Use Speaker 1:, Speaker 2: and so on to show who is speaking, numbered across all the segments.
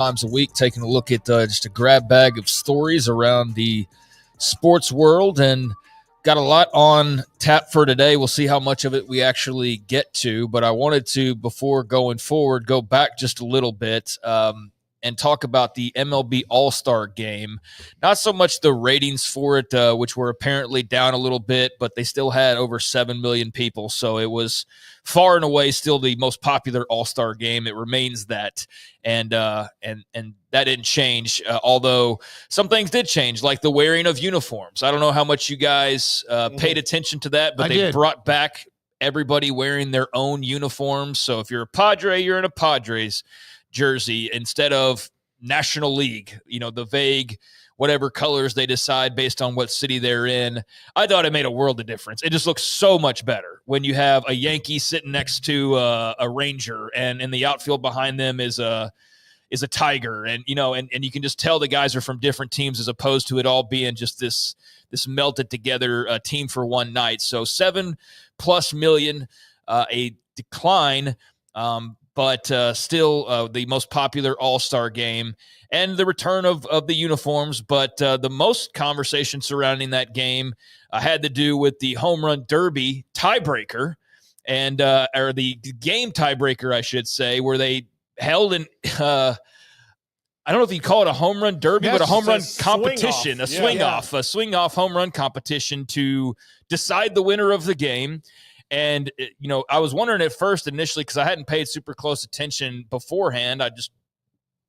Speaker 1: times a week, taking a look at just a grab bag of stories around the sports world, and got a lot on tap for today. We'll see how much of it we actually get to, but I wanted to, before going forward, go back just a little bit and talk about the MLB All-Star Game. Not so much the ratings for it, which were apparently down a little bit, but they still had over 7 million people, so it was far and away still the most popular All-Star Game. It remains that, and that didn't change, although some things did change, like the wearing of uniforms. I don't know how much you guys paid attention to that, but they brought back everybody wearing their own uniforms. So if you're a Padre, you're in a Padres jersey instead of National League, the vague whatever colors they decide based on what city they're in. I thought it made a world of difference. It just looks so much better when you have a Yankee sitting next to a Ranger, and in the outfield behind them is a Tiger, and you can just tell the guys are from different teams, as opposed to it all being just this melted together team for one night. So 7+ million, a decline, but still the most popular All-Star Game, and the return of the uniforms. But the most conversation surrounding that game had to do with the home run derby tiebreaker, and or the game tiebreaker, I should say, where they held an I don't know if you call it a home run derby, but a home run competition, a swing off home run competition to decide the winner of the game. And, I was wondering at first initially, because I hadn't paid super close attention beforehand. I just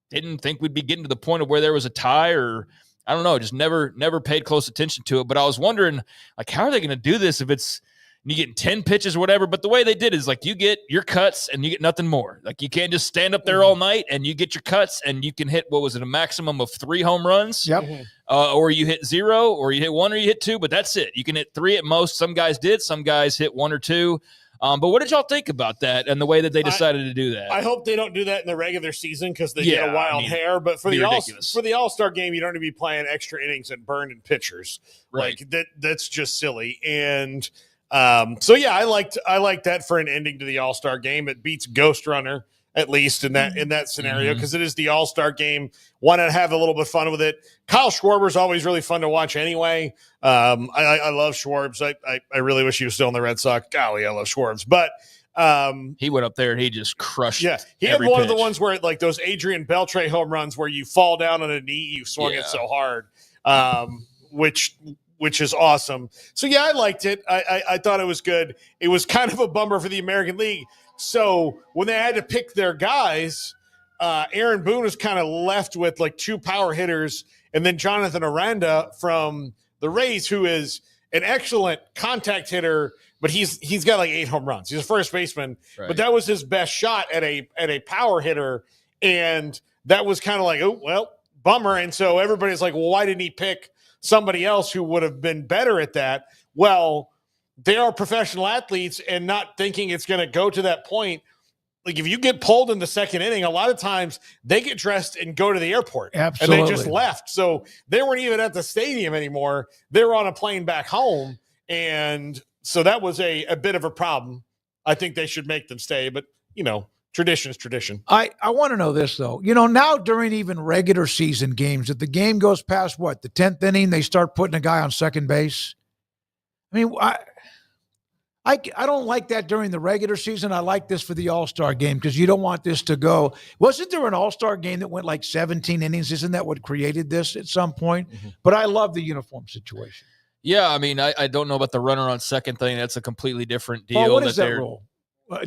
Speaker 1: didn't think we'd be getting to the point of where there was a tie, or I don't know, just never paid close attention to it. But I was wondering, how are they going to do this if it's you getting 10 pitches or whatever? But the way they did is you get your cuts and you get nothing more. You can't just stand up there all night and you get your cuts and you can hit, a maximum of 3 home runs?
Speaker 2: Yep.
Speaker 1: Or you hit 0, or you hit 1, or you hit 2, but that's it. You can hit 3 at most. Some guys did. Some guys hit 1 or 2. But what did y'all think about that and the way that they decided to do that?
Speaker 3: I hope they don't do that in the regular season, because they get a wild hair. But for the All-Star Game, you don't need to be playing extra innings and burning pitchers.
Speaker 1: Right.
Speaker 3: That's just silly. And I liked that for an ending to the All-Star Game. It beats Ghost Runner, at least in that scenario, because it is the All-Star Game. Want to have a little bit of fun with it. Kyle Schwarber's always really fun to watch anyway. I love Schwarbs. I really wish he was still in the Red Sox. Golly, I love Schwarbs. But
Speaker 1: he went up there and he just crushed.
Speaker 3: Yeah, he had one of the ones where those Adrian Beltre home runs where you fall down on a knee, you swung it so hard, which is awesome. So, yeah, I liked it. I thought it was good. It was kind of a bummer for the American League. So when they had to pick their guys, Aaron Boone was kind of left with 2 power hitters, and then Jonathan Aranda from the Rays, who is an excellent contact hitter, but he's got 8 home runs. He's a first baseman, but that was his best shot at a power hitter, and that was kind of bummer. And so everybody's like, well, why didn't he pick somebody else who would have been better at that? Well, they are professional athletes, and not thinking it's going to go to that point. If you get pulled in the second inning, a lot of times they get dressed and go to the airport.
Speaker 2: Absolutely.
Speaker 3: And they just left. So they weren't even at the stadium anymore. They were on a plane back home. And so that was a bit of a problem. I think they should make them stay, but tradition is tradition.
Speaker 2: I want to know this, though. Now during even regular season games, if the game goes past the 10th inning, they start putting a guy on second base. I mean, I don't like that during the regular season. I like this for the All-Star Game, because you don't want this to go. Wasn't there an All-Star Game that went 17 innings? Isn't that what created this at some point? Mm-hmm. But I love the uniform situation.
Speaker 1: Yeah, I mean, I don't know about the runner on second thing. That's a completely different deal.
Speaker 2: Well, what is that rule?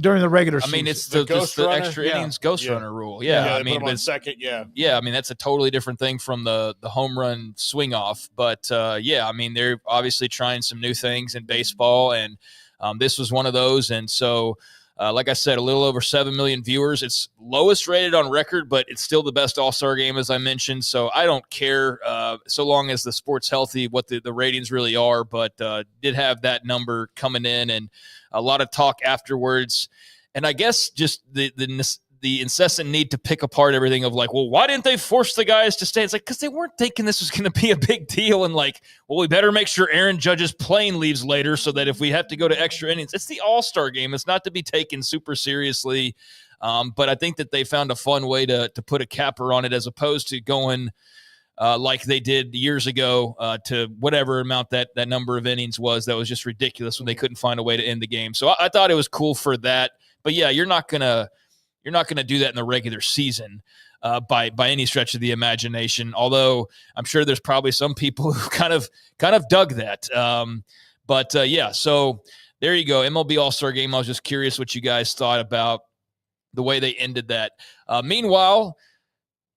Speaker 2: During the regular season.
Speaker 1: I mean, it's the extra innings ghost runner rule. Yeah,
Speaker 3: I mean, put him on second.
Speaker 1: Yeah, I mean, that's a totally different thing from the home run swing off. But I mean, they're obviously trying some new things in baseball, and this was one of those. And so, like I said, a little over 7 million viewers. It's lowest rated on record, but it's still the best All-Star Game, as I mentioned. So I don't care so long as the sport's healthy what the ratings really are. But did have that number coming in, and a lot of talk afterwards. And I guess just the the incessant need to pick apart everything of like, well, why didn't they force the guys to stay? It's like, because they weren't thinking this was going to be a big deal. And like, well, we better make sure Aaron Judge's plane leaves later so that if we have to go to extra innings, it's the All-Star game. It's not to be taken super seriously. But I think that they found a fun way to put a capper on it as opposed to going like they did years ago to whatever amount that number of innings was. That was just ridiculous when they couldn't find a way to end the game. So I thought it was cool for that. But yeah, you're not gonna do that in the regular season by any stretch of the imagination. Although I'm sure there's probably some people who kind of dug that. But yeah, so there you go. MLB All-Star Game. I was just curious what you guys thought about the way they ended that. Meanwhile,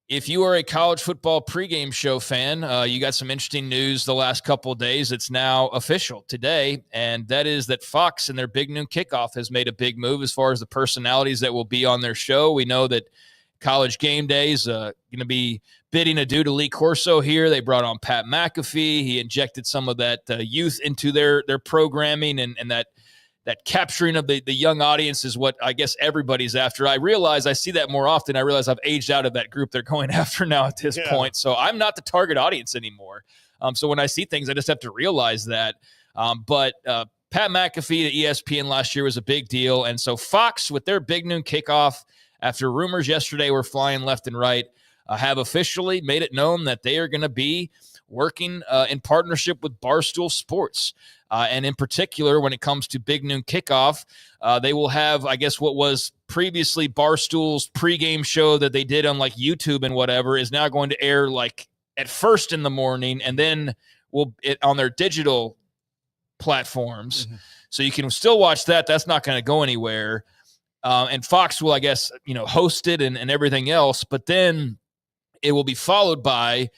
Speaker 1: if you are a college football pregame show fan, you got some interesting news the last couple of days. It's now official today, and that is that Fox and their Big Noon Kickoff has made a big move as far as the personalities that will be on their show. We know that College Game Day is going to be bidding adieu to Lee Corso here. They brought on Pat McAfee. He injected some of that youth into their programming, and that capturing of the young audience is what I guess everybody's after. I realize I see that more often. I realize I've aged out of that group they're going after now at this point. So I'm not the target audience anymore. So when I see things, I just have to realize that. But Pat McAfee to ESPN last year was a big deal. And so Fox, with their Big Noon Kickoff, after rumors yesterday were flying left and right, have officially made it known that they are going to be working in partnership with Barstool Sports. And in particular, when it comes to Big Noon Kickoff, they will have, I guess, what was previously Barstool's pregame show that they did on like YouTube and whatever is now going to air like at first in the morning, and then on their digital platforms. Mm-hmm. So you can still watch that. That's not going to go anywhere. And Fox will, I guess, host it and everything else. But then it will be followed by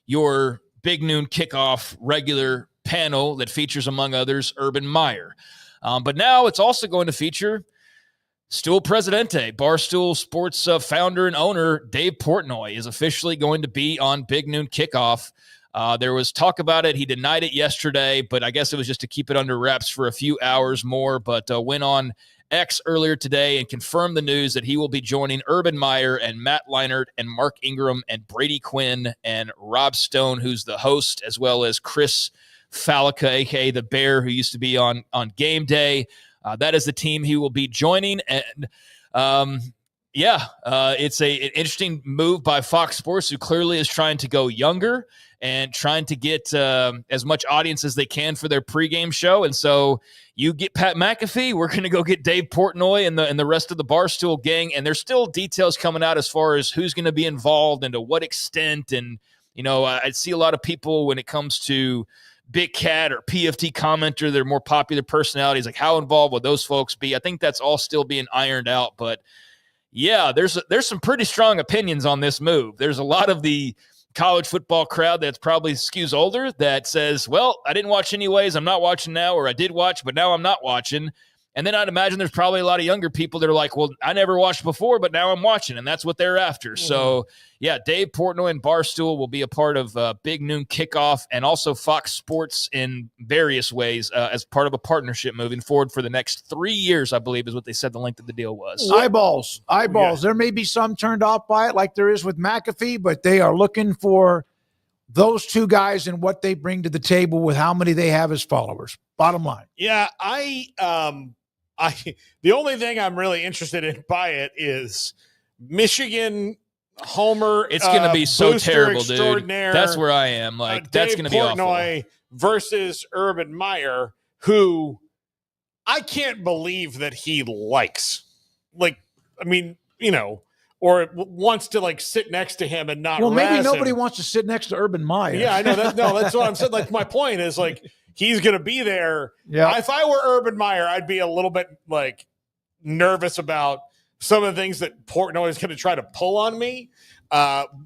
Speaker 1: your Big Noon Kickoff regular panel that features, among others, Urban Meyer. But now it's also going to feature Stool Presidente, Barstool Sports founder and owner Dave Portnoy is officially going to be on Big Noon Kickoff. There was talk about it. He denied it yesterday, but I guess it was just to keep it under wraps for a few hours more, but went on X earlier today and confirmed the news that he will be joining Urban Meyer and Matt Leinart and Mark Ingram and Brady Quinn and Rob Stone, who's the host, as well as Chris Fallica, a.k.a. the Bear, who used to be on Game Day. That is the team he will be joining. And, it's an interesting move by Fox Sports, who clearly is trying to go younger and trying to get as much audience as they can for their pregame show. And so you get Pat McAfee, we're going to go get Dave Portnoy and the rest of the Barstool gang. And there's still details coming out as far as who's going to be involved and to what extent. And, I see a lot of people when it comes to Big Cat or PFT commenter, they're more popular personalities. Like, how involved will those folks be? I think that's all still being ironed out. But yeah, there's some pretty strong opinions on this move. There's a lot of the college football crowd that's probably skews older that says, well, I didn't watch anyways, I'm not watching now, or I did watch, but now I'm not watching. And then I'd imagine there's probably a lot of younger people that are like, well, I never watched before, but now I'm watching, and that's what they're after. Mm-hmm. So, yeah, Dave Portnoy and Barstool will be a part of Big Noon Kickoff and also Fox Sports in various ways as part of a partnership moving forward for the next 3 years, I believe is what they said the length of the deal was.
Speaker 2: Eyeballs.
Speaker 3: Yeah.
Speaker 2: There may be some turned off by it like there is with McAfee, but they are looking for those two guys and what they bring to the table with how many they have as followers. Bottom line.
Speaker 3: Yeah, the only thing I'm really interested in by it is Michigan homer.
Speaker 1: It's going to be so terrible, dude. That's where I am. Like, that's going to be awful.
Speaker 3: Versus Urban Meyer, who I can't believe that he likes. Like, I mean, or wants to like sit next to him and not.
Speaker 2: Well, maybe nobody wants to sit next to Urban Meyer.
Speaker 3: Yeah, I know that. No, that's what I'm saying. Like, my point is like, he's going to be there.
Speaker 2: Yeah.
Speaker 3: If I were Urban Meyer, I'd be a little bit like nervous about some of the things that Portnoy is going to try to pull on me,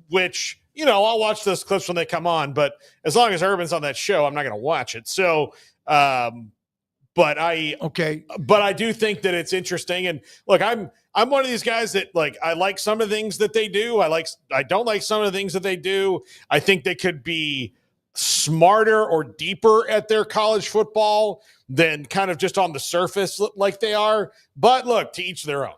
Speaker 3: which, I'll watch those clips when they come on, but as long as Urban's on that show, I'm not going to watch it. So, but I do think that it's interesting. And look, I'm one of these guys that like, I like some of the things that they do. I don't like some of the things that they do. I think they could be smarter or deeper at their college football than kind of just on the surface like they are. But look, to each their own.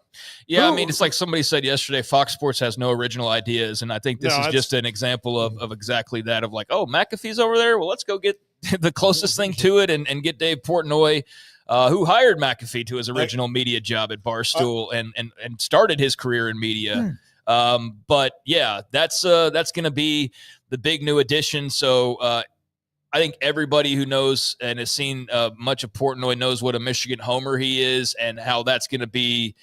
Speaker 1: Yeah, I mean, it's like somebody said yesterday, Fox Sports has no original ideas, and I think this is just an example of exactly that, of like, oh, McAfee's over there? Well, let's go get the closest thing to it and get Dave Portnoy, who hired McAfee to his original media job at Barstool and started his career in media. But yeah, that's going to be the big new addition. So I think everybody who knows and has seen much of Portnoy knows what a Michigan homer he is, and how that's going to be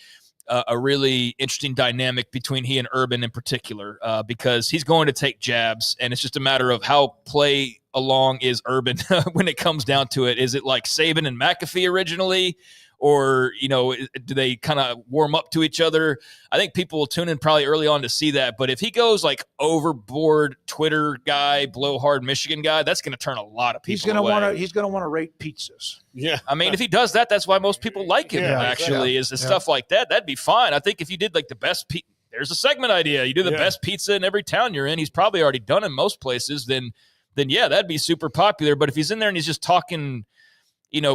Speaker 1: a really interesting dynamic between he and Urban in particular, because he's going to take jabs, and it's just a matter of how play along is Urban when it comes down to it. Is it like Saban and McAfee originally? Or, do they kind of warm up to each other? I think people will tune in probably early on to see that. But if he goes like overboard Twitter guy, blowhard Michigan guy, that's going to turn a lot of people away.
Speaker 2: He's going to want to rate pizzas.
Speaker 3: Yeah.
Speaker 1: I mean, if he does that, that's why most people like him, is stuff like that. That'd be fine. I think if you did like the best pizza, there's a segment idea. You do the best pizza in every town you're in. He's probably already done in most places. Then yeah, that'd be super popular. But if he's in there and he's just talking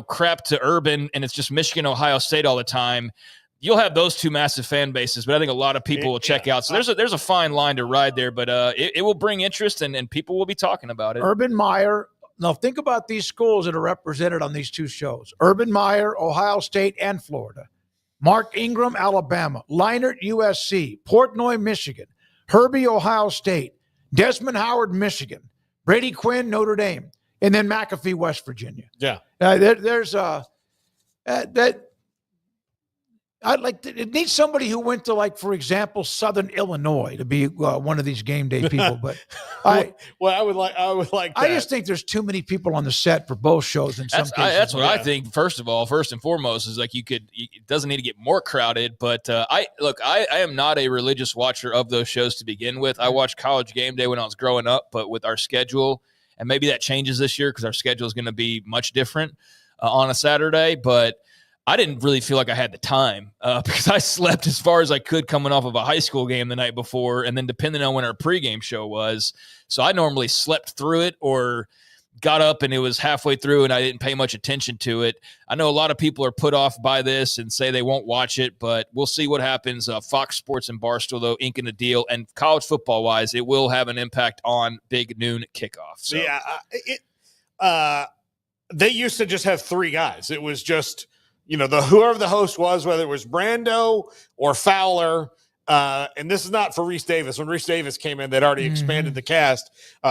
Speaker 1: crap to Urban, and it's just Michigan, Ohio State all the time, you'll have those two massive fan bases, but I think a lot of people will check out. So there's a fine line to ride there, but it will bring interest, and people will be talking about it.
Speaker 2: Urban Meyer. Now think about these schools that are represented on these two shows. Urban Meyer, Ohio State and Florida. Mark Ingram, Alabama. Leinart, USC. Portnoy, Michigan. Herbie, Ohio State. Desmond Howard, Michigan. Brady Quinn, Notre Dame. And then McAfee, West Virginia.
Speaker 3: Yeah.
Speaker 2: It needs somebody who went to, like, for example, Southern Illinois to be one of these game day people. But I would like that. I just think there's too many people on the set for both shows in some cases.
Speaker 1: That's what I think. First and foremost, is like it doesn't need to get more crowded. But I am not a religious watcher of those shows to begin with. I watched College Game Day when I was growing up, but with our schedule, and maybe that changes this year because our schedule is going to be much different on a Saturday. But I didn't really feel like I had the time because I slept as far as I could coming off of a high school game the night before, and then depending on when our pregame show was. So I normally slept through it or got up and it was halfway through and I didn't pay much attention to it. I know a lot of people are put off by this and say they won't watch it, but we'll see what happens. Fox Sports and Barstool, though, inking a deal. And college football-wise, it will have an impact on Big Noon Kickoff. So.
Speaker 3: Yeah, they used to just have three guys. It was just – whoever the host was, whether it was Brando or Fowler, and this is not for Reese Davis. When Reese Davis came in, they'd already expanded the cast.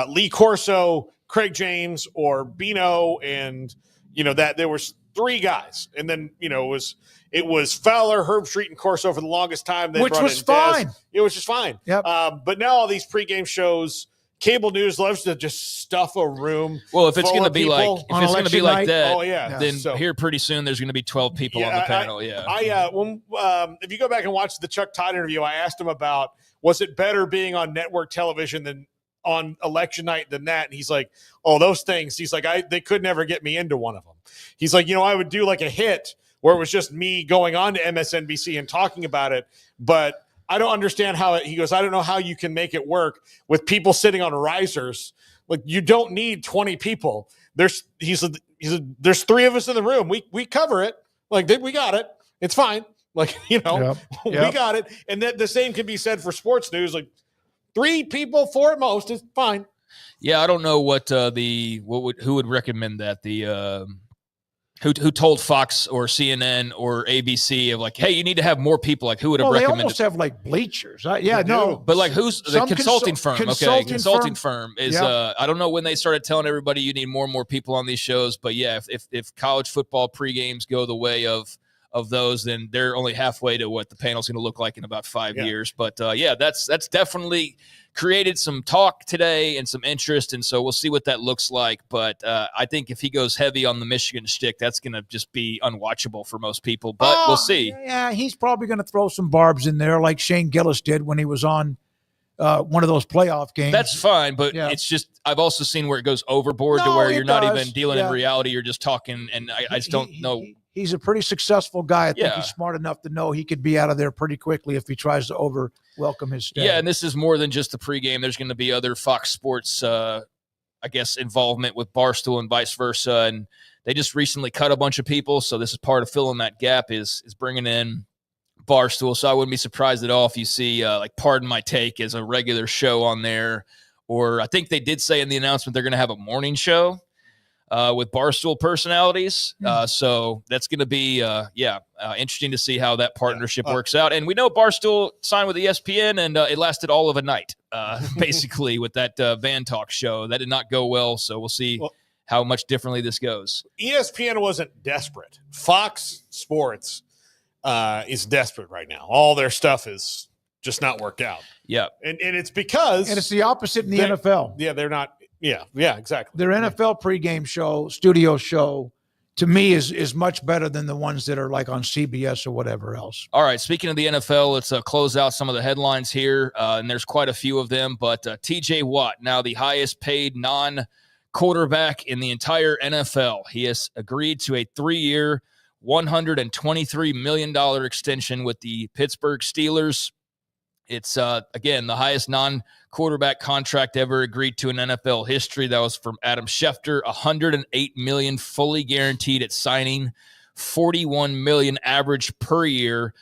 Speaker 3: Lee Corso, Craig James, or Bino, and that there was three guys, and then it was Fowler, Herb Street, and Corso for the longest time.
Speaker 2: Which was fine.
Speaker 3: It was just fine.
Speaker 2: Yep.
Speaker 3: But now all these pregame shows. Cable news loves to just stuff a room.
Speaker 1: Well, if it's going to be like
Speaker 3: that,
Speaker 1: then here pretty soon there's going to be 12 people on the panel.
Speaker 3: If you go back and watch the Chuck Todd interview, I asked him about was it better being on network television than on election night than that, and he's like, "Oh, those things." He's like, "They could never get me into one of them." He's like, "I would do like a hit where it was just me going on to MSNBC and talking about it, but." I don't understand he goes, I don't know how you can make it work with people sitting on risers. Like, you don't need 20 people. There's three of us in the room. We cover it. Like, we got it. It's fine. Like, we got it. And that the same can be said for sports news. Like, 3 people, 4 at most is fine.
Speaker 1: Yeah. I don't know who would recommend that. Who told Fox or CNN or ABC of like, hey, you need to have more people? Like, who would have recommended?
Speaker 2: They almost have like bleachers.
Speaker 1: But like, who's the consulting firm? Consulting firm is.
Speaker 2: Yeah.
Speaker 1: I don't know when they started telling everybody you need more and more people on these shows, but yeah, if college football pregames go the way of those, then they're only halfway to what the panel's going to look like in about 5 years. But that's definitely created some talk today and some interest, and so we'll see what that looks like. But I think if he goes heavy on the Michigan shtick, that's going to just be unwatchable for most people. But we'll see.
Speaker 2: Yeah, he's probably going to throw some barbs in there like Shane Gillis did when he was on one of those playoff games.
Speaker 1: That's fine, but it's just I've also seen where it goes overboard to where you're not even dealing in reality. You're just talking, and I just don't know.
Speaker 2: He's a pretty successful guy. I think he's smart enough to know he could be out of there pretty quickly if he tries to welcome his staff.
Speaker 1: Yeah, and this is more than just the pregame. There's going to be other Fox Sports I guess, involvement with Barstool and vice versa. And they just recently cut a bunch of people. So this is part of filling that gap is bringing in Barstool. So I wouldn't be surprised at all if you see like Pardon My Take as a regular show on there. Or I think they did say in the announcement they're going to have a morning show with Barstool personalities. So that's going to be, interesting to see how that partnership works out. And we know Barstool signed with ESPN, and it lasted all of a night, basically, with that Van Talk show. That did not go well, so we'll see how much differently this goes.
Speaker 3: ESPN wasn't desperate. Fox Sports is desperate right now. All their stuff is just not worked out.
Speaker 1: Yeah.
Speaker 3: And it's because...
Speaker 2: And it's the opposite in the NFL.
Speaker 3: Yeah, they're not... Yeah, exactly.
Speaker 2: Their NFL pregame show, studio show, to me is much better than the ones that are like on CBS or whatever else.
Speaker 1: All right, speaking of the NFL, let's close out some of the headlines here, and there's quite a few of them, but T.J. Watt, now the highest paid non-quarterback in the entire NFL. He has agreed to a 3-year, $123 million extension with the Pittsburgh Steelers. It's, again, the highest non-quarterback contract ever agreed to in NFL history. That was from Adam Schefter, $108 million fully guaranteed at signing, $41 million average per year,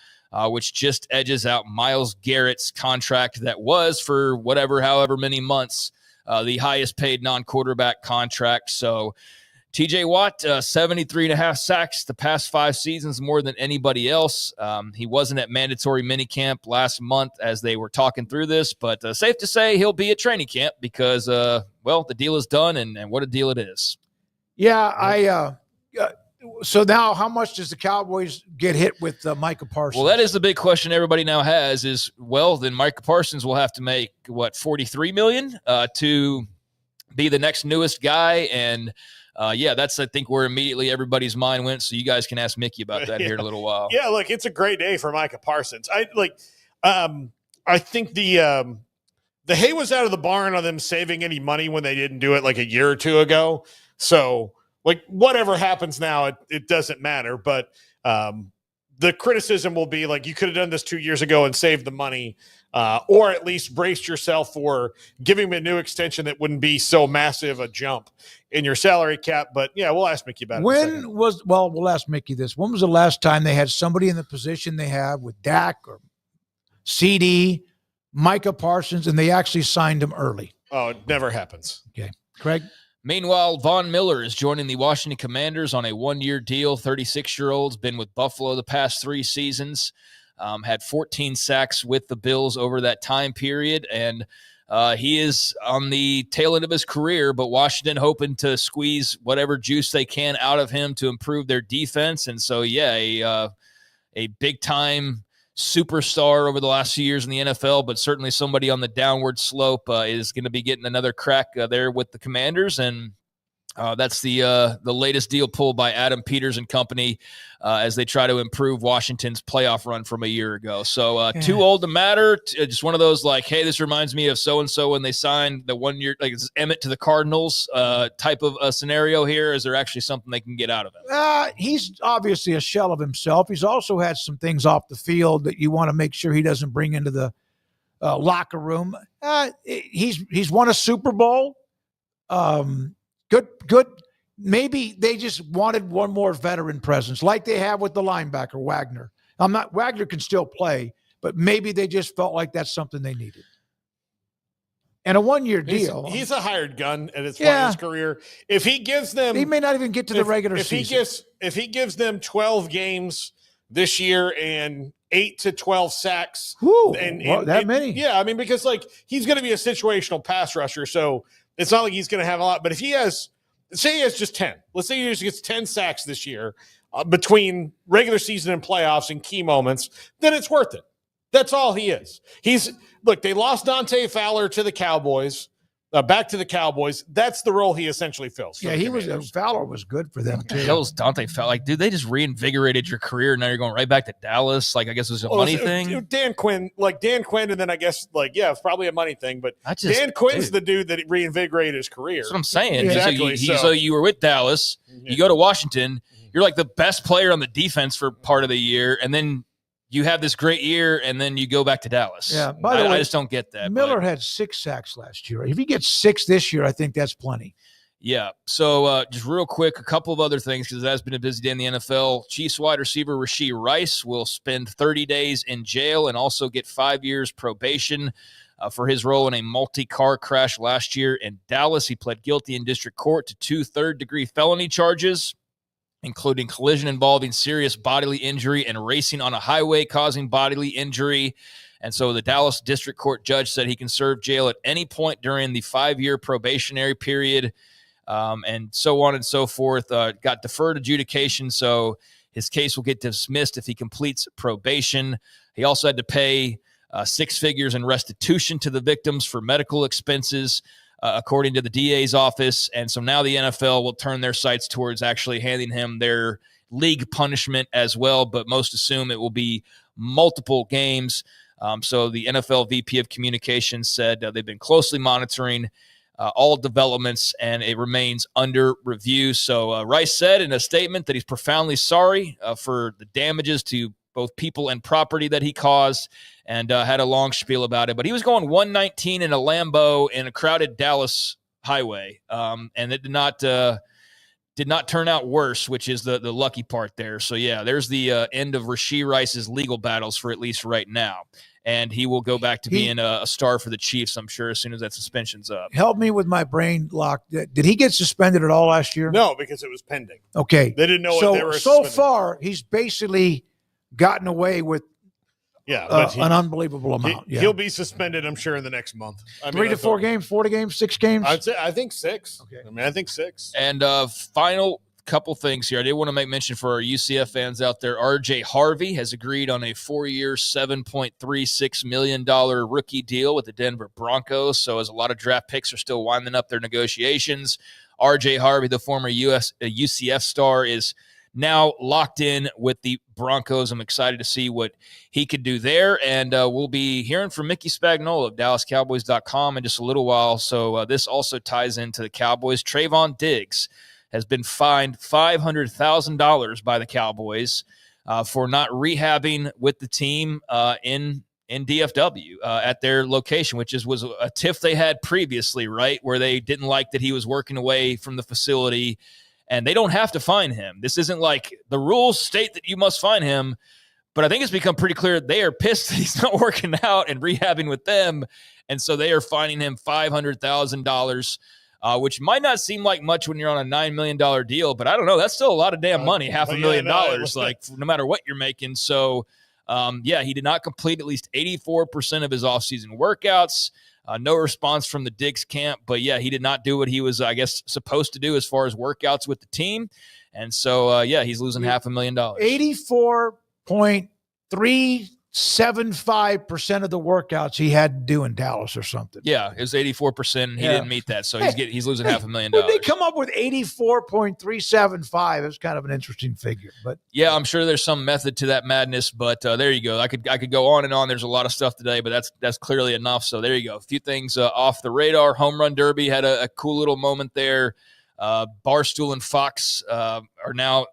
Speaker 1: which just edges out Myles Garrett's contract that was for however many months, the highest paid non-quarterback contract. So TJ Watt, 73.5 sacks the past 5 seasons, more than anybody else. He wasn't at mandatory minicamp last month as they were talking through this, but safe to say he'll be at training camp because, the deal is done, and what a deal it is.
Speaker 2: Yeah, so now how much does the Cowboys get hit with Micah Parsons?
Speaker 1: Well, that is the big question everybody now has is, then Micah Parsons will have to make, $43 million to be the next newest guy, and that's, I think, where immediately everybody's mind went. So you guys can ask Mickey about that here in a little while.
Speaker 3: Yeah, look, it's a great day for Micah Parsons. I think the hay was out of the barn on them saving any money when they didn't do it like a year or two ago. So, whatever happens now, it doesn't matter. But the criticism will be you could have done this 2 years ago and saved the money. Or at least braced yourself for giving him a new extension that wouldn't be so massive a jump in your salary cap. But, we'll ask Mickey about it.
Speaker 2: We'll ask Mickey this. When was the last time they had somebody in the position they have with Dak or CD, Micah Parsons, and they actually signed him early?
Speaker 3: Oh, it never happens.
Speaker 2: Okay. Craig?
Speaker 1: Meanwhile, Von Miller is joining the Washington Commanders on a 1-year deal. 36-year-old's been with Buffalo the past 3 seasons. Had 14 sacks with the Bills over that time period, and he is on the tail end of his career, but Washington hoping to squeeze whatever juice they can out of him to improve their defense. And so, a big-time superstar over the last few years in the NFL, but certainly somebody on the downward slope is going to be getting another crack there with the Commanders, and that's the latest deal pulled by Adam Peters and company as they try to improve Washington's playoff run from a year ago. So too old to matter. Just one of those hey, this reminds me of so-and-so when they signed the 1 year, it's Emmett to the Cardinals type of a scenario here. Is there actually something they can get out of him?
Speaker 2: He's obviously a shell of himself. He's also had some things off the field that you want to make sure he doesn't bring into the locker room. He's won a Super Bowl. Good. Maybe they just wanted one more veteran presence like they have with the linebacker, Wagner. Wagner can still play, but maybe they just felt like that's something they needed. And a 1-year deal.
Speaker 3: He's a hired gun at his point in his career. If he gives them...
Speaker 2: He may not even get to the regular season.
Speaker 3: If he gives them 12 games this year and 8 to 12 sacks.
Speaker 2: That many?
Speaker 3: Yeah, because he's going to be a situational pass rusher, so it's not like he's going to have a lot. But if he has just 10. Let's say he just gets 10 sacks this year between regular season and playoffs and key moments, then it's worth it. That's all he is. They lost Dante Fowler to the Cowboys, back to the Cowboys. That's the role he essentially fills.
Speaker 2: Yeah, Fowler was good for them too.
Speaker 1: That was Dante Fowler. Dude, they just reinvigorated your career. Now you're going right back to Dallas. I guess it was a money thing.
Speaker 3: Dan Quinn, and then I guess it's probably a money thing. But Dan Quinn's the dude that reinvigorated his career.
Speaker 1: That's what I'm saying.
Speaker 3: Exactly.
Speaker 1: So you were with Dallas. You go to Washington. You're the best player on the defense for part of the year, and then you have this great year and then you go back to Dallas.
Speaker 2: Yeah. By the way,
Speaker 1: I just don't get that.
Speaker 2: Miller had 6 sacks last year. If he gets 6 this year, I think that's plenty.
Speaker 1: Yeah. So just real quick, a couple of other things because it has been a busy day in the NFL. Chiefs wide receiver Rashi Rice will spend 30 days in jail and also get 5 years probation for his role in a multi-car crash last year in Dallas. He pled guilty in district court to 2 third-degree felony charges, including collision involving serious bodily injury and racing on a highway causing bodily injury. And so the Dallas district court judge said he can serve jail at any point during the 5-year probationary period, and so on and so forth. Got deferred adjudication, so his case will get dismissed if he completes probation. He also had to pay 6 figures in restitution to the victims for medical expenses, according to the DA's office. And so now the NFL will turn their sights towards actually handing him their league punishment as well, but most assume it will be multiple games. So the NFL VP of Communications said they've been closely monitoring all developments, and it remains under review. So Rice said in a statement that he's profoundly sorry for the damages to both people and property that he caused, and had a long spiel about it. But he was going 119 in a Lambo in a crowded Dallas highway, and it did not turn out worse, which is the lucky part there. So, yeah, there's the end of Rashi Rice's legal battles for at least right now. And he will go back to being a star for the Chiefs, I'm sure, as soon as that suspension's up.
Speaker 2: Help me with my brain lock. Did he get suspended at all last year?
Speaker 3: No, because it was pending.
Speaker 2: Okay.
Speaker 3: They didn't know what they were
Speaker 2: suspending. So far, he's basically gotten away with an unbelievable amount.
Speaker 3: He'll be suspended, I'm sure, in the next month.
Speaker 2: 3 to 4 games, 4 games, 6 games?
Speaker 3: I think 6.
Speaker 2: Okay.
Speaker 3: I think 6.
Speaker 1: And final couple things here. I did want to make mention for our UCF fans out there. RJ Harvey has agreed on a 4-year, $7.36 million rookie deal with the Denver Broncos. So as a lot of draft picks are still winding up their negotiations, RJ Harvey, the former UCF star, is now locked in with the Broncos. I'm excited to see what he could do there. And we'll be hearing from Mickey Spagnola of DallasCowboys.com in just a little while. So this also ties into the Cowboys. Trayvon Diggs has been fined $500,000 by the Cowboys for not rehabbing with the team in DFW at their location, which was a tiff they had previously, right, where they didn't like that he was working away from the facility. And they don't have to fine him. This isn't like the rules state that you must fine him, but I think it's become pretty clear they are pissed that he's not working out and rehabbing with them, and so they are fining him $500,000, which might not seem like much when you're on a $9 million deal, but I don't know. That's still a lot of damn money, $500,000, like no matter what you're making. So, he did not complete at least 84% of his offseason workouts. No response from the Diggs camp, but he did not do what he was, I guess, supposed to do as far as workouts with the team. And so, he's losing $500,000.
Speaker 2: 84.375% of the workouts he had to do in Dallas or something.
Speaker 1: Yeah, it was 84%, and he didn't meet that, so he's losing $500,000.
Speaker 2: When they come up with 84.375, it's kind of an interesting figure. But
Speaker 1: yeah, I'm sure there's some method to that madness, but there you go. I could go on and on. There's a lot of stuff today, but that's clearly enough. So there you go. A few things off the radar. Home Run Derby had a cool little moment there. Barstool and Fox are now